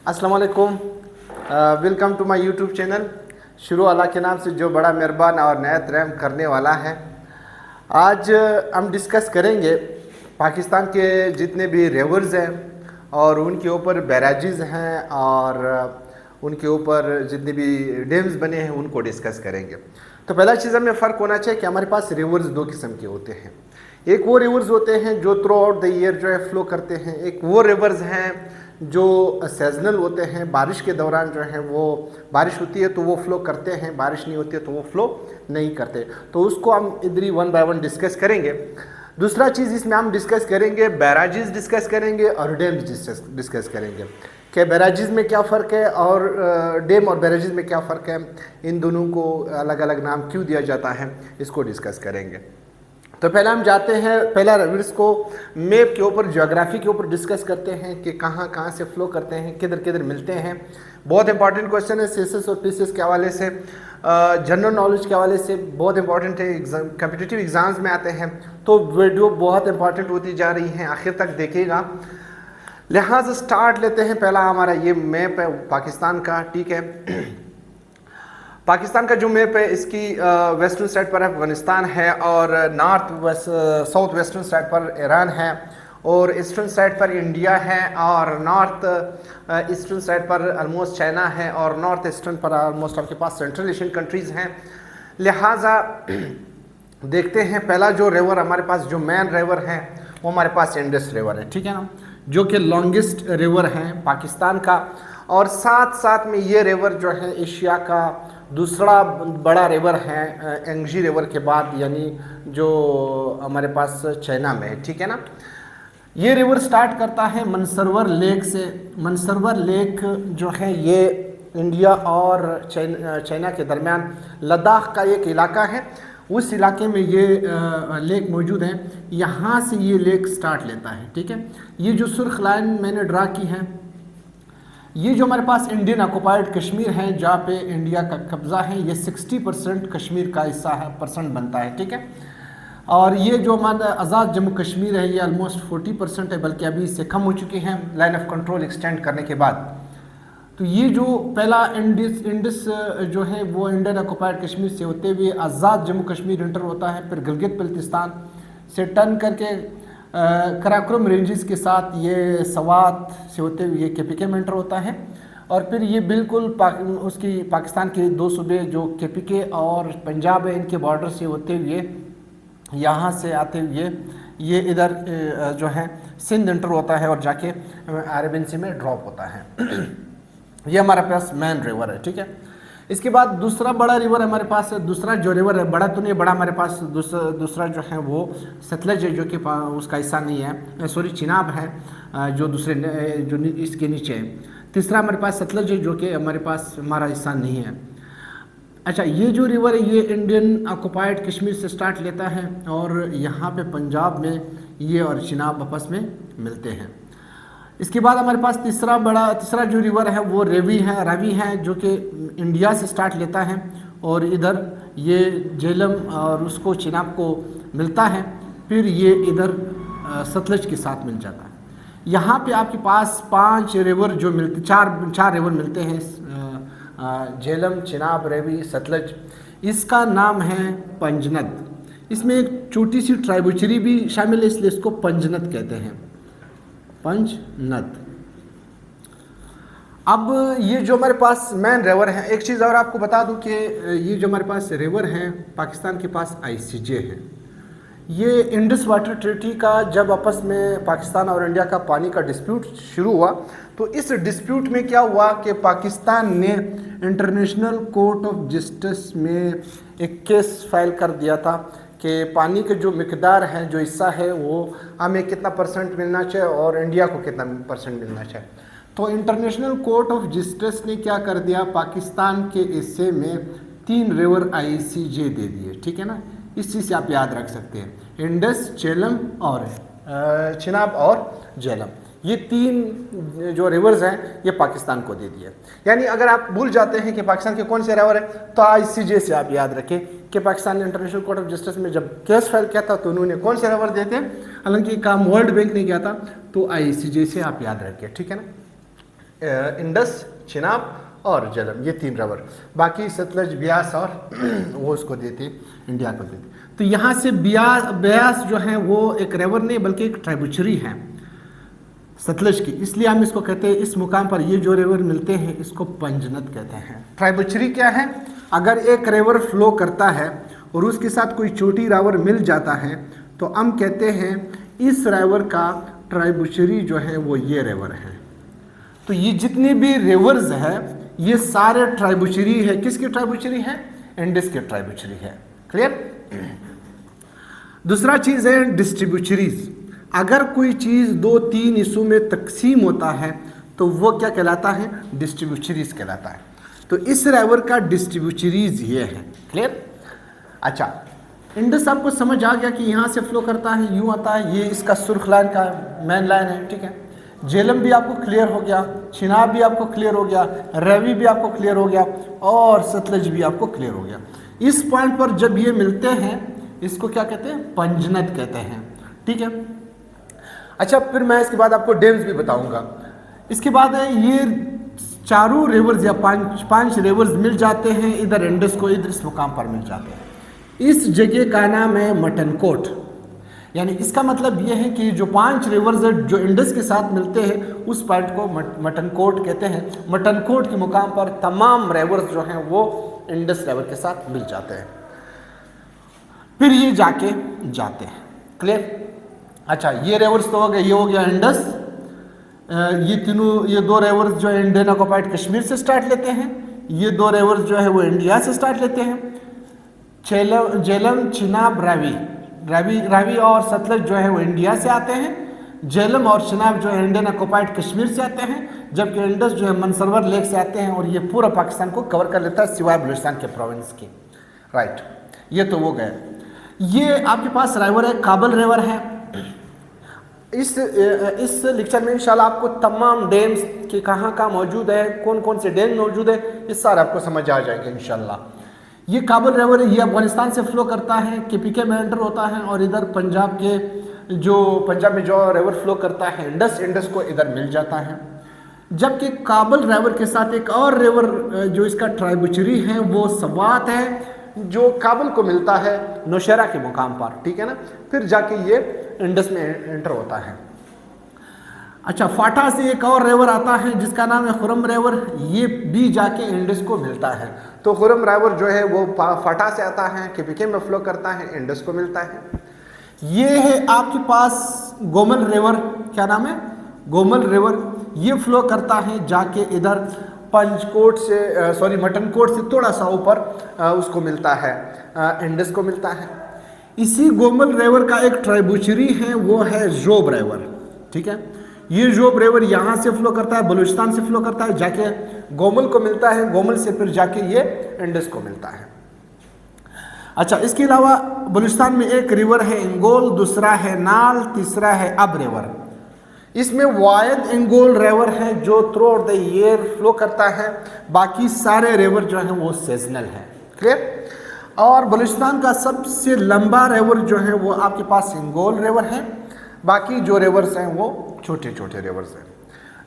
अस्सलाम वालेकुम। Welcome to my YouTube channel. शुरू अल्लाह के नाम से जो बड़ा मेहरबान और नहायत रहम करने वाला है। आज हम डिस्कस करेंगे पाकिस्तान के जितने भी रिवर्स हैं और उनके ऊपर बैराजेस हैं और उनके ऊपर जितने भी डैम्स बने हैं उनको डिस्कस करेंगे। तो पहला चीज़ हमें फ़र्क होना चाहिए कि हमारे पास रिवर्स दो किस्म के होते हैं। एक वो रिवर्स होते हैं जो थ्रू आउट द ईयर जो है फ्लो करते हैं, एक वो रिवर्स हैं जो सीजनल होते हैं, बारिश के दौरान जो है वो बारिश होती है तो वो फ्लो करते हैं, बारिश नहीं होती है तो वो फ्लो नहीं करते। तो उसको हम इधर ही वन बाय वन डिस्कस करेंगे। दूसरा चीज़ इसमें हम डिस्कस करेंगे बैराजेस डिस्कस करेंगे और डैम्स डिस्कस करेंगे कि बैराजेस में क्या फ़र्क है और डैम और बैराजेस में क्या फ़र्क है, इन दोनों को अलग अलग नाम क्यों दिया जाता है, इसको डिस्कस करेंगे। तो पहले हम जाते हैं, पहला रिवर्स को मैप के ऊपर, ज्योग्राफी के ऊपर डिस्कस करते हैं कि कहाँ कहाँ से फ्लो करते हैं, किधर किधर मिलते हैं। बहुत इंपॉर्टेंट क्वेश्चन है सीएसएस और पीसीएस के हवाले से, जनरल नॉलेज के हवाले से बहुत इंपॉर्टेंट है, एग्जाम कम्पिटिटिव एग्जाम्स में आते हैं। तो वीडियो बहुत इंपॉर्टेंट होती जा रही है, आखिर तक देखिएगा। लिहाजा स्टार्ट लेते हैं। पहला हमारा ये मैप है पाकिस्तान का, ठीक है। पाकिस्तान का जो मैप है इसकी वेस्टर्न साइड पर अफगानिस्तान है और साउथ वेस्टर्न साइड पर ईरान है और ईस्टर्न साइड पर इंडिया है और नॉर्थ ईस्टर्न साइड पर ऑलमोस्ट चाइना है और नॉर्थ ईस्टर्न पर ऑलमोस्ट आपके पास सेंट्रल एशियन कंट्रीज़ हैं। लिहाजा देखते हैं, पहला जो रिवर हमारे पास, जो मेन रिवर है वो हमारे पास इंडस रिवर है, ठीक है ना, जो कि लॉन्गेस्ट रिवर है पाकिस्तान का। और साथ साथ में ये रिवर जो है एशिया का दूसरा बड़ा रिवर है एंगजी रिवर के बाद, यानी जो हमारे पास चाइना में है, ठीक है ना। ये रिवर स्टार्ट करता है मनसरवर लेक से। मनसरवर लेक जो है ये इंडिया और चाइना के दरमियान लद्दाख का एक इलाका है, उस इलाके में ये लेक मौजूद है। यहाँ से ये लेक स्टार्ट लेता है, ठीक है। ये जो सुर्ख लाइन मैंने ड्रा की है, ये जो हमारे पास इंडियन ऑक्युपाइड कश्मीर है जहाँ पे इंडिया का कब्ज़ा है, ये 60% कश्मीर का हिस्सा है, परसेंट बनता है, ठीक है। और ये जो हमारा आज़ाद जम्मू कश्मीर है ये ऑलमोस्ट 40% है, बल्कि अभी इससे कम हो चुकी हैं लाइन ऑफ कंट्रोल एक्सटेंड करने के बाद। तो ये जो पहला इंडस जो है वो इंडियन ऑक्युपाइड कश्मीर से होते हुए आज़ाद जम्मू कश्मीर इंटर होता है, फिर गिलगित बल्तिस्तान से टर्न करके कराकोरम रेंजेस के साथ ये सवात से होते हुए ये केपीके में एंटर होता है और फिर ये बिल्कुल उसकी पाकिस्तान के दो सूबे जो केपीके और पंजाब है इनके बॉर्डर से होते हुए यहाँ से आते हुए ये इधर जो है सिंध एंटर होता है और जाके अरबियन सी में ड्रॉप होता है। ये हमारे पास मेन रिवर है, ठीक है। इसके बाद दूसरा बड़ा रिवर हमारे पास है, दूसरा जो रिवर है, बड़ा तो नहीं बड़ा, हमारे पास दूसरा जो है वो सतलज है, जो कि उसका हिस्सा नहीं है, सॉरी चिनाब है जो दूसरे जो इसके नीचे है। तीसरा हमारे पास सतलज है जो कि हमारे पास हमारा हिस्सा नहीं है। अच्छा, ये जो रिवर है ये इंडियन ऑक्युपाइड कश्मीर से स्टार्ट लेता है और यहाँ पे पंजाब में ये और चिनाब आपस में मिलते हैं। इसके बाद हमारे पास तीसरा जो रिवर है वो रावी है जो कि इंडिया से स्टार्ट लेता है और इधर ये झेलम और उसको चिनाब को मिलता है, फिर ये इधर सतलज के साथ मिल जाता है। यहाँ पे आपके पास चार रिवर मिलते हैं, झेलम, चिनाब, रावी, सतलज। इसका नाम है पंजनद। इसमें एक छोटी सी ट्राइब्यूटरी भी शामिल है, इसलिए इसको पंजनद कहते हैं, पंजनद। अब ये जो हमारे पास मेन रिवर है, एक चीज़ और आपको बता दूं कि ये जो हमारे पास रिवर हैं पाकिस्तान के पास आईसीजे है। ये इंडस वाटर ट्रीटी का जब आपस में पाकिस्तान और इंडिया का पानी का डिस्प्यूट शुरू हुआ तो इस डिस्प्यूट में क्या हुआ कि पाकिस्तान ने इंटरनेशनल कोर्ट ऑफ जस्टिस में एक केस फाइल कर दिया था कि पानी के जो मिकदार है, जो हिस्सा है, वो हमें कितना परसेंट मिलना चाहिए और इंडिया को कितना परसेंट मिलना चाहिए। तो इंटरनेशनल कोर्ट ऑफ जस्टिस ने क्या कर दिया, पाकिस्तान के हिस्से में 3 रिवर आईसीजे दे दिए, ठीक है ना। इस चीज़ से आप याद रख सकते हैं, इंडस, झेलम और चिनाब और झेलम, ये 3 जो रिवर्स हैं ये पाकिस्तान को दे दिए। यानी अगर आप भूल जाते हैं कि पाकिस्तान के कौन से रिवर है तो आईसीजे से आप याद रखें कि पाकिस्तान ने इंटरनेशनल कोर्ट ऑफ जस्टिस में जब केस फाइल किया था तो उन्होंने कौन से रिवर देते, हालांकि काम वर्ल्ड बैंक ने किया था, तो आईसीजे से आप याद रखें, ठीक है ना। इंडस, चिनाब और झेलम, ये 3 रिवर। बाकी सतलज, ब्यास और वो उसको देते, इंडिया को देते। तो यहाँ से ब्यास जो है वो एक रिवर नहीं बल्कि एक ट्राइब्यूटरी है सतलज की, इसलिए हम इसको कहते हैं, इस मुकाम पर ये जो रिवर मिलते हैं इसको पंजनद कहते हैं। ट्राइब्यूटरी क्या है? अगर एक रिवर फ्लो करता है और उसके साथ कोई छोटी रिवर मिल जाता है तो हम कहते हैं इस रिवर का ट्राइब्यूटरी जो है वो ये रिवर है। तो ये जितने भी रिवर्स है ये सारे ट्राइब्यूटरी है। किसकी ट्राइब्यूटरी है? इंडस के ट्राइब्यूटरी है। क्लियर? दूसरा चीज है डिस्ट्रीब्यूटरीज। अगर कोई चीज 2-3 हिस्सों में तकसीम होता है तो वो क्या कहलाता है? डिस्ट्रीब्यूटरीज कहलाता है। तो इस रिवर का डिस्ट्रीब्यूटरीज ये है। क्लियर? अच्छा, इंडस आपको समझ आ गया कि यहाँ से फ्लो करता है, यूँ आता है, ये इसका सुर्ख लाइन का मेन लाइन है। ठीक है, झेलम भी आपको क्लियर हो गया, चिनाब भी आपको क्लियर हो गया, रावी भी आपको क्लियर हो गया और सतलज भी आपको क्लियर हो गया। इस पॉइंट पर जब ये मिलते हैं इसको क्या कहते हैं? पंजनद कहते हैं। ठीक है, अच्छा, फिर मैं इसके बाद आपको डैम्स भी बताऊंगा। इसके बाद है ये चारों रिवर्स या पांच रिवर्स मिल जाते हैं इधर इंडस को, इधर इस मुकाम पर मिल जाते हैं। इस जगह का नाम है मटनकोट। यानी इसका मतलब ये है कि जो 5 रिवर्स जो इंडस के साथ मिलते हैं उस पॉइंट को मटनकोट कहते हैं। मटनकोट के मुकाम पर तमाम रिवर्स जो हैं वो इंडस रिवर के साथ मिल जाते हैं, फिर ये जाके जाते हैं। क्लियर? अच्छा, ये रिवर्स तो हो गया, ये हो गया इंडस। ये 2 रिवर्स जो है इंडियन ऑक्युपाइड कश्मीर से स्टार्ट लेते हैं, ये 2 रिवर्स जो है वो इंडिया से स्टार्ट लेते हैं। झेलम, चिनाब, रावी और सतलज जो है वो इंडिया से आते हैं। झेलम और चिनाब जो है इंडियन ऑक्युपाइड कश्मीर से आते हैं, जबकि इंडस जो है मनसरवर लेक से आते हैं और ये पूरा पाकिस्तान को कवर कर लेता है सिवाय बलूचिस्तान के प्रोविंस के। राइट, ये तो वो गए। ये आपके पास रिवर है, काबल रिवर है। इस लेक्चर में इंशाल्लाह आपको तमाम डैम्स के कहाँ मौजूद है, कौन कौन से डैम मौजूद है, ये सारा आपको समझ आ जाएंगे इंशाल्लाह। ये काबल रिवर है, ये अफगानिस्तान से फ्लो करता है, केपीके में एंटर होता है और इधर पंजाब में जो रिवर फ्लो करता है इंडस को इधर मिल जाता है। जबकि काबल रिवर के साथ एक और रिवर जो इसका ट्राइब्यूटरी है वो सवात है, जो काबल को मिलता है नौशेरा के मुकाम पर। ठीक है ना, फिर जाके ये इंडस में एंटर होता है। अच्छा, फाटा से एक और रिवर आता है जिसका नाम है खुरम रिवर, ये भी जाके इंडस को मिलता है। तो खुरम रिवर जो है वो फाटा से आता है, केपीके में फ्लो करता है, इंडस को मिलता है। ये है आपके पास गोमल रिवर, क्या नाम है? गोमल रिवर। ये फ्लो करता है जाके इधर पंजकोट से मटनकोट से थोड़ा सा ऊपर उसको मिलता है, इंडस को मिलता है। इसी गोमल रिवर का एक ट्राइब्यूटरी है, वो है जोब रिवर। ठीक है, ये जोब रिवर यहाँ से फ्लो करता है, बलूचिस्तान से फ्लो करता है, जाके गोमल को मिलता है, गोमल से फिर जाके ये इंडस को मिलता है। अच्छा, इसके अलावा बलूचिस्तान में एक रिवर है इंगोल, दूसरा है नाल, तीसरा है अब रिवर। इसमें वायद इंगोल रिवर है जो through out the year flow करता है, बाकी सारे रिवर जो है वो सीजनल है। क्लियर? और बलूचिस्तान का सबसे लंबा रिवर जो है वो आपके पास इंगोल रिवर है, बाकी जो रिवर्स हैं वो छोटे छोटे रिवर्स हैं।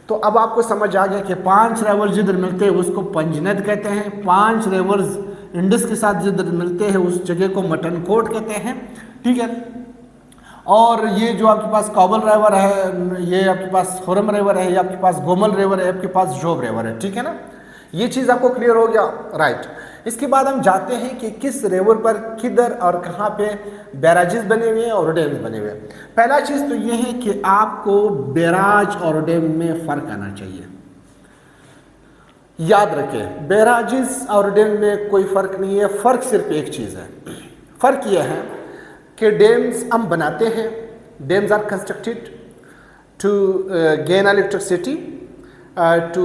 तो अब आपको समझ आ गया कि 5 रिवर्स जिधर मिलते हैं उसको पंजनद कहते हैं, 5 रिवर्स इंडस के साथ जिधर मिलते हैं उस जगह को मटनकोट कहते हैं। ठीक है, और ये जो आपके पास काबल रिवर है, ये आपके पास खुरम रिवर है, ये आपके पास गोमल रिवर है, आपके पास जोब रिवर है। ठीक है ना, ये चीज़ आपको क्लियर हो गया। राइट, इसके बाद हम जाते हैं कि किस रिवर पर किधर और कहाँ पे बैराजेस बने हुए हैं और डैम्स बने हुए हैं। पहला चीज़ तो ये है कि आपको बैराज और डैम में फ़र्क आना चाहिए। याद रखें, बैराजेस और डैम में कोई फ़र्क नहीं है, फ़र्क सिर्फ एक चीज़ है। फ़र्क यह है कि डैम्स हम बनाते हैं, dams are constructed to gain electricity, to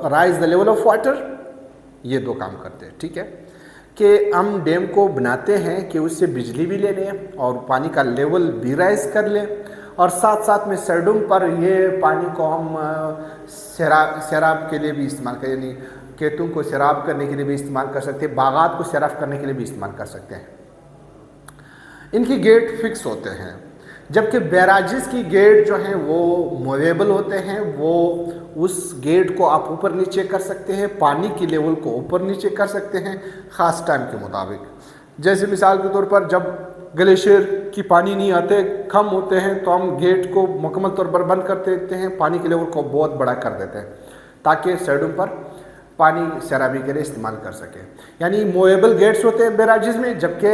raise the level of water. ये 2 काम करते हैं। ठीक है, कि हम डैम को बनाते हैं कि उससे बिजली भी ले लें और पानी का लेवल भी राइज कर लें, और साथ साथ में सरडुम पर ये पानी को हम सैराब के लिए भी इस्तेमाल करें, यानी खेतों को सैराब करने के लिए भी इस्तेमाल कर सकते हैं, बागात को सैराब करने के लिए भी इस्तेमाल कर सकते हैं। इनकी गेट फिक्स होते हैं जबकि बैराजेस की गेट जो हैं वो मूवेबल होते हैं, वो उस गेट को आप ऊपर नीचे कर सकते हैं, पानी की लेवल को ऊपर नीचे कर सकते हैं ख़ास टाइम के मुताबिक। जैसे मिसाल के तौर पर जब ग्लेशियर की पानी नहीं आते, कम होते हैं, तो हम गेट को मुकम्मल तौर पर बंद कर देते हैं, पानी के लेवल को बहुत बड़ा कर देते हैं ताकि साइडों पर पानी सैराबी के लिए इस्तेमाल कर सके। यानी मूवेबल गेट्स होते हैं बैराजेस में, जबकि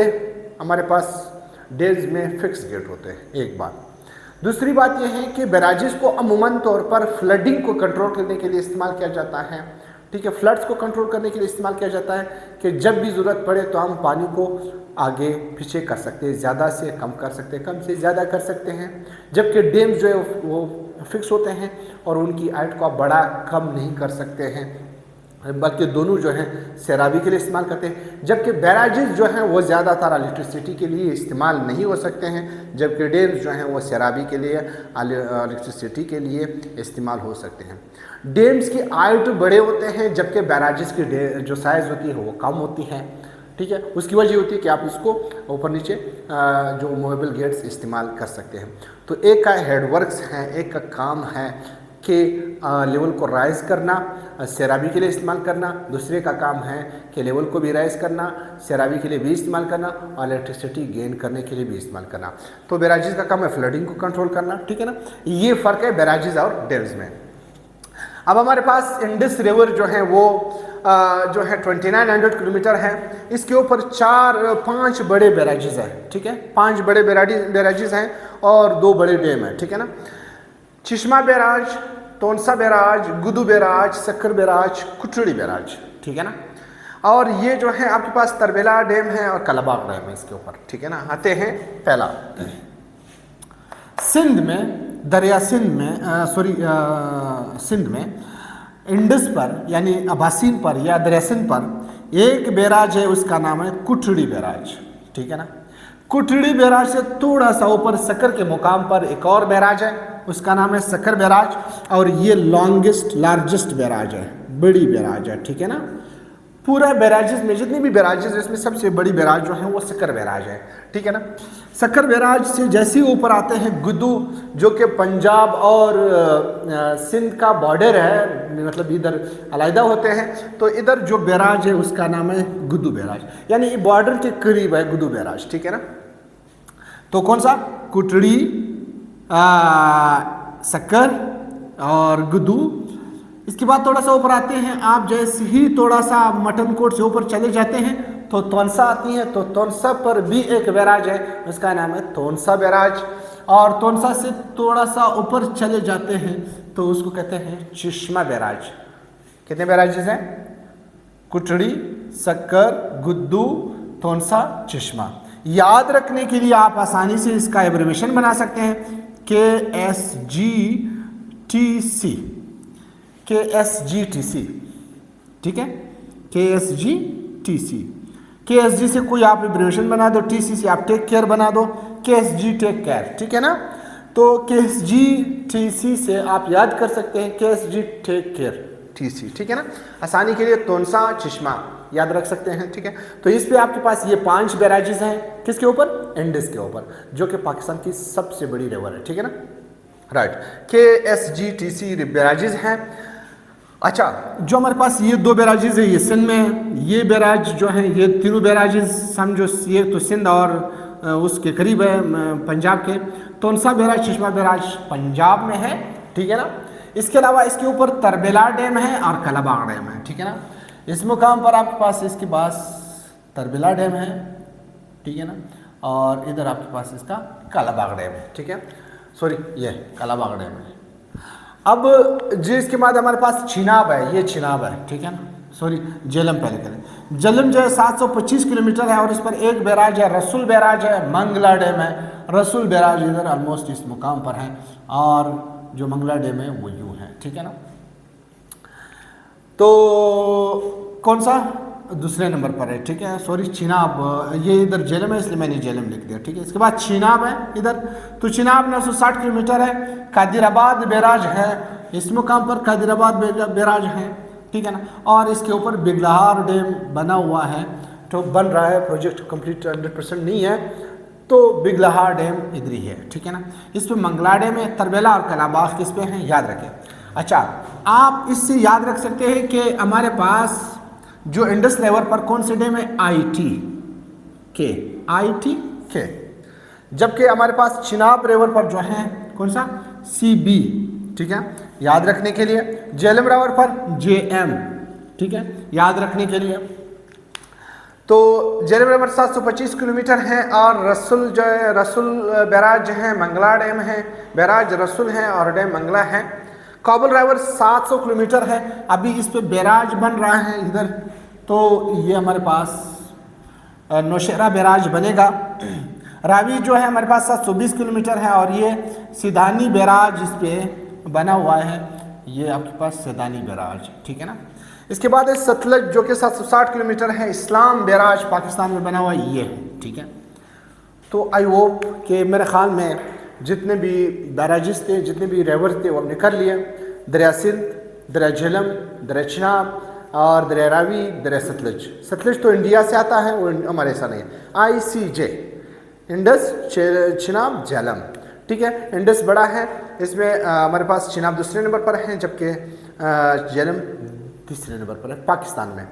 हमारे पास डेज में फिक्स गेट होते हैं। एक बात। दूसरी बात यह है कि बैराजेस को अमूमन तौर पर फ्लडिंग को कंट्रोल करने के लिए इस्तेमाल किया जाता है। ठीक है, फ्लड्स को कंट्रोल करने के लिए इस्तेमाल किया जाता है कि जब भी ज़रूरत पड़े तो हम पानी को आगे पीछे कर सकते हैं, ज़्यादा से कम कर सकते हैं, कम से ज़्यादा कर सकते हैं। जबकि डैम्स जो है वो फिक्स होते हैं और उनकी हाइट को आप बड़ा कम नहीं कर सकते हैं, बल्कि दोनों जो हैं सैराबी के लिए इस्तेमाल करते हैं। जबकि बैराजेस जो हैं वो ज़्यादातर इलेक्ट्रिसिटी के लिए इस्तेमाल नहीं हो सकते हैं, जबकि डैम्स जो हैं वो सैराबी के लिए इलेक्ट्रिसिटी के लिए इस्तेमाल हो सकते हैं। डैम्स की हाइट बड़े होते हैं, जबकि बैराजेस की जो साइज़ होती है वो कम होती है। ठीक है, उसकी वजह होती है कि आप इसको ऊपर नीचे जो मूवेबल गेट्स इस्तेमाल कर सकते हैं। तो एक का हेडवर्क्स है, एक का काम है कि लेवल को राइज़ करना, सैराबी के लिए इस्तेमाल करना। दूसरे का काम है कि लेवल को भी राइज़ करना, सैराबी के लिए भी इस्तेमाल करना और इलेक्ट्रिसिटी गेन करने के लिए भी इस्तेमाल करना। तो बैराजेस का काम है फ्लडिंग को कंट्रोल करना। ठीक है ना, ये फ़र्क है बैराजेस और डैम्स में। अब हमारे पास इंडस रिवर जो है वो जो है 2900 किलोमीटर है। इसके ऊपर 5 बड़े बैराजेस हैं। ठीक है, 5 बड़े बैराजेस हैं और 2 बड़े डैम हैं। ठीक है ना, चिश्मा बैराज, तोनसा बैराज, गुदू बैराज, सक्कर बैराज, कुटड़ी बैराज। ठीक है ना, और ये जो है आपके पास तरबेला डैम है और कलाबाग डैम है इसके ऊपर। ठीक है ना, आते हैं पहला सिंध में, दरिया सिंध में सिंध में इंडस पर यानी अबासीन पर या दरिया सिंध पर एक बैराज है, उसका नाम है कुटड़ी बैराज। ठीक है ना, कुटड़ी बैराज से थोड़ा सा ऊपर सक्कर के मुकाम पर एक और बैराज है, उसका नाम है सक्कर बैराज, और ये लार्जेस्ट बैराज है, बड़ी बैराज है। ठीक है ना, पूरा बैराजेस में जितनी भी बैराजेस है इसमें सबसे बड़ी बैराज जो है वो सक्कर बैराज है। ठीक है ना, सक्कर बैराज से जैसे ही ऊपर आते हैं गुद्दू, जो कि पंजाब और सिंध का बॉर्डर है, मतलब इधर अलहदा होते हैं, तो इधर जो बैराज है उसका नाम है गुद्दू बैराज, यानी ये बॉर्डर के करीब है गुद्दू बैराज। ठीक है ना, तो कौन सा, कुटड़ी, सक्कर और गुद्दू। इसके बाद थोड़ा सा ऊपर आते हैं आप, जैसे ही थोड़ा सा मटन कोट से ऊपर चले जाते हैं तो तोनसा आती है, तो तोनसा पर भी एक बैराज है, उसका नाम है तोनसा बैराज। और तोनसा से थोड़ा सा ऊपर चले जाते हैं तो उसको कहते हैं चिश्मा बैराज। कितने बैराजेस हैं, कुटड़ी, सक्कर, गुद्दू, तोनसा, चिश्मा। याद रखने के लिए आप आसानी से इसका एब्रिविएशन बना सकते हैं, KSGTC। ठीक है, KSGTC। KSG से कोई आप एब्रिविएशन बना दो, TC से आप टेक केयर बना दो, KSG टेक केयर। ठीक है ना, तो KSGTC से आप याद कर सकते हैं KSG टेक केयर TC। ठीक है ना, आसानी के लिए तोनसा, चिश्मा याद रख सकते हैं। ठीक है, तो इस पे आपके पास ये 5 बैराजेस हैं, किसके ऊपर, इंडस के ऊपर, जो कि पाकिस्तान की सबसे बड़ी रिवर है। ठीक है ना, राइट, KSGTC बैराजेस हैं। अच्छा, जो हमारे पास ये 2 बैराजेस है, ये सिंध में, ये बैराज जो है, ये तीनों बैराजेस समझो, ये तो सिंध और उसके करीब है पंजाब के। तोनसा बैराज, चिश्मा बैराज पंजाब में है। ठीक है ना, इसके अलावा इसके ऊपर तरबेला डैम है और कलाबाग डैम है। ठीक है ना, इस मुकाम पर आपके पास इसके पास तरबेला डैम है। ठीक है ना, और इधर आपके पास इसका कलाबाग डैम है। ठीक है, सॉरी, ये कलाबाग डैम है। अब जी इसके बाद हमारे पास चिनाब है, ये चिनाब है। ठीक है ना, सॉरी, झेलम पहले करें। झेलम जो है 725 किलोमीटर है और इस पर एक बैराज है, रसूल बैराज है, मंगला डैम है। रसूल बैराज इधर ऑलमोस्ट इस मुकाम पर है और जो मंगला डैम है वो यूँ है। ठीक है ना, तो कौन सा, दूसरे नंबर पर है। ठीक है, सॉरी, चिनाब, ये इधर झेलम है इसलिए मैंने झेलम लिख दिया। ठीक है, इसके बाद चिनाब है इधर, तो चिनाब 960 किलोमीटर है। कादिराबाद बैराज है, इस मुकाम पर कादिराबाद बैराज है। ठीक है ना, और इसके ऊपर बिगलहार डैम बना हुआ है, तो बन रहा है, प्रोजेक्ट कंप्लीट 100% नहीं है, तो बिगलहा डैम इधर ही है, ठीक है ना। इस पे मंगला डैम है, तरबेला और कलाबाग किस पे हैं, याद रखें। अच्छा, आप इससे याद रख सकते हैं कि हमारे पास जो इंडस रिवर पर कौन से डैम है, आई टी के, जबकि हमारे पास चिनाब रिवर पर जो है कौन सा, CB, ठीक है, याद रखने के लिए। झेलम रिवर पर JM, ठीक है, याद रखने के लिए। तो झेलम रिवर 725 किलोमीटर है, और रसुल जो है, रसुल बैराज है, मंगला डैम है, बैराज रसुल है और डैम मंगला है। काबुल रिवर 700 किलोमीटर है, अभी इस पे बैराज बन रहा है इधर, तो ये हमारे पास नौशेरा बैराज बनेगा। रावी जो है हमारे पास 720 किलोमीटर है, और ये सिदानी बैराज इस पे बना हुआ है, ये आपके पास सिदानी बैराज, ठीक है ना। इसके बाद है सतलज जो कि 760 किलोमीटर है, इस्लाम बैराज पाकिस्तान में बना हुआ ये है, ठीक है। तो आई होप कि मेरे ख्याल में जितने भी बैराजेस थे, जितने भी रिवर्स थे वो हमने कर लिए। दरिया सिंध, दरिया झेलम, दरिया चिनाब और दरिया रावी, दरिया सतलज। सतलज तो इंडिया से आता है, वो हमारे ऐसा नहीं है। ICJ, इंडस, चिनाब, झेलम, ठीक है। इंडस बड़ा है, इसमें हमारे पास चिनाब दूसरे नंबर पर है, जबकि झेलम तीसरे नंबर पर है पाकिस्तान में।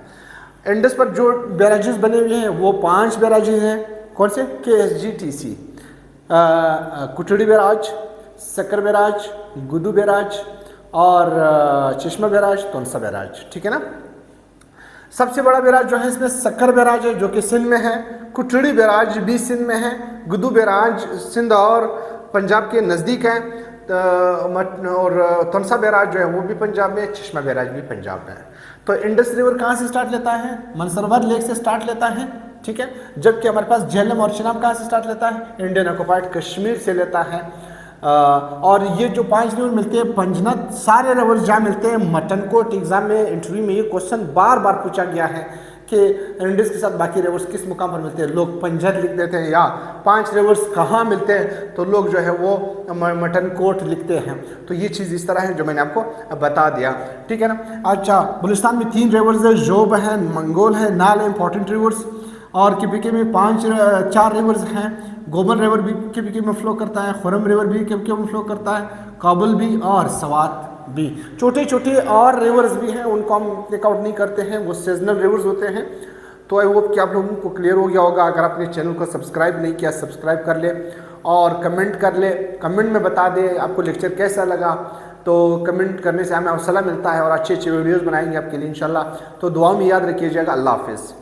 इंडस पर जो बैराजेस बने हुए हैं वो 5 बैराजेस हैं, कौन से, KSGTC, कुटड़ी बैराज, सक्कर बैराज, गुदू बैराज और चश्मा बैराज, तोनसा बैराज, ठीक है ना। सबसे बड़ा बैराज जो है इसमें सक्कर बैराज है, जो कि सिंध में है। कुटड़ी बैराज भी सिंध में है। गुदू बैराज सिंध और पंजाब के नज़दीक है, और तोनसा बैराज जो है वो भी पंजाब में, चश्मा बैराज भी पंजाब में है। तो इंडस रिवर कहाँ से स्टार्ट लेता है, मनसरवर लेक से स्टार्ट लेता है, ठीक है। जबकि हमारे पास झेलम और चिनाब कहाँ से स्टार्ट लेता है, इंडियन ऑक्युपाइड कश्मीर से लेता है। और ये जो 5 रिवर मिलते हैं, पंजनद, सारे रिवर जहाँ मिलते हैं, मटनकोट, एग्जाम में इंटरव्यू में ये क्वेश्चन बार बार पूछा गया है कि इंडस के साथ बाकी रिवर्स किस मुकाम पर मिलते हैं। लोग पंजद लिख देते हैं, या 5 रिवर्स कहाँ मिलते हैं, तो लोग जो है वो मटनकोट लिखते हैं। तो ये चीज़ इस तरह है जो मैंने आपको बता दिया, ठीक है ना। अच्छा, बलूचिस्तान में 3 रिवर्स है, जोब है, मंगोल है, नाल है, इंपॉर्टेंट रिवर्स। और KPK में 4 रिवर्स हैं। गोबर रिवर भी KPK में फ्लो करता है, खुरम रिवर भी KPK में फ्लो करता है, काबुल भी और सवात भी। छोटे छोटे और रिवर्स भी हैं, उनको हम टेकआउट नहीं करते हैं, वो सीजनल रिवर्स होते हैं। तो आई होप कि आप लोगों को क्लियर हो गया होगा। अगर आपने चैनल को सब्सक्राइब नहीं किया, सब्सक्राइब कर ले और कमेंट कर ले, कमेंट में बता दे आपको लेक्चर कैसा लगा। तो कमेंट करने से हमें हौसला मिलता है और अच्छे अच्छे वीडियोज़ बनाएंगे आपके लिए इंशाल्लाह। तो दुआ में याद रखिएगा। अल्लाह हाफिज़।